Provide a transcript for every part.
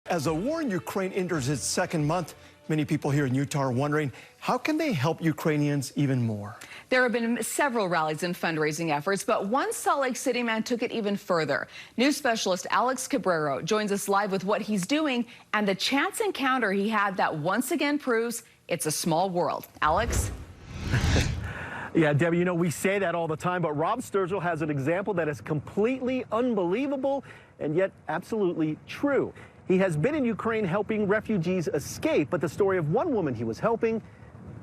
As the war in Ukraine enters its second month, many people here in Utah are wondering, how can they help Ukrainians even more? There have been several rallies and fundraising efforts, but one Salt Lake City man took it even further. News specialist Alex Cabrero joins us live with what he's doing and the chance encounter he had that once again proves it's a small world. Alex? Yeah, Debbie, you know, we say that all the time, but Rob Sturgill has an example that is completely unbelievable and yet absolutely true. He has been in Ukraine helping refugees escape, but the story of one woman he was helping,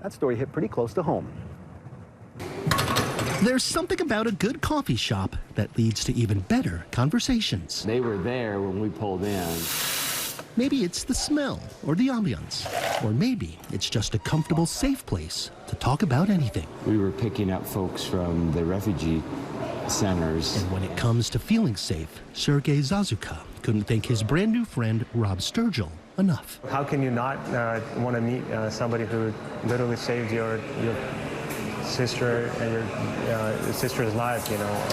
that story hit pretty close to home. There's something about a good coffee shop that leads to even better conversations. They were there when we pulled in. Maybe it's the smell or the ambiance, or maybe it's just a comfortable, safe place to talk about anything. We were picking up folks from the refugee centers. And when it comes to feeling safe, Sergei Zazuka couldn't thank his brand new friend, Rob Sturgill, enough. How can you not want to meet somebody who literally saved your sister and your sister's life, you know?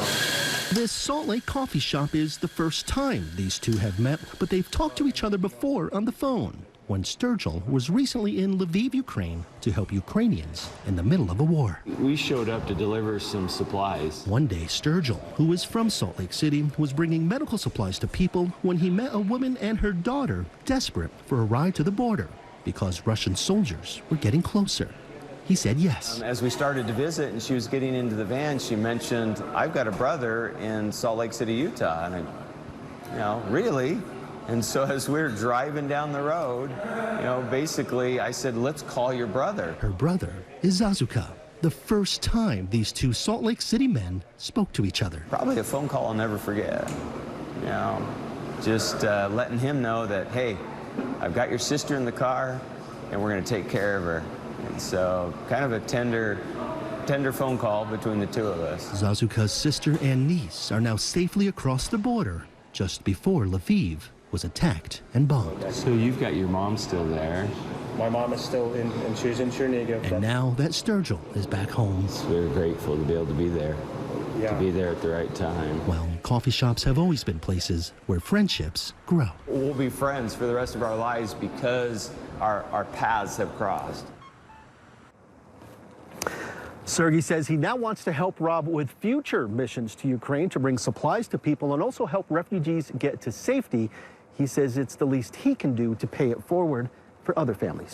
This Salt Lake coffee shop is the first time these two have met, but they've talked to each other before on the phone when Sturgill was recently in Lviv, Ukraine to help Ukrainians in the middle of a war. We showed up to deliver some supplies. One day, Sturgill, who is from Salt Lake City, was bringing medical supplies to people when he met a woman and her daughter desperate for a ride to the border because Russian soldiers were getting closer. He said yes. As we started to visit and she was getting into the van, she mentioned, I've got a brother in Salt Lake City, Utah. And really? And so as we were driving down the road, basically I said, let's call your brother. Her brother is Zazuka. The first time these two Salt Lake City men spoke to each other. Probably a phone call I'll never forget. Just letting him know that, hey, I've got your sister in the car and we're going to take care of her. And so kind of a tender phone call between the two of us. Zazuka's sister and niece are now safely across the border just before Lviv was attacked and bombed. So you've got your mom still there. My mom is still in, and she's in Chernihiv. And now that Sturgill is back home. We're grateful to be able to be there, Yeah. to be there at the right time. Well, coffee shops have always been places where friendships grow. We'll be friends for the rest of our lives because our paths have crossed. Sergei says he now wants to help Rob with future missions to Ukraine to bring supplies to people and also help refugees get to safety. He says it's the least he can do to pay it forward for other families.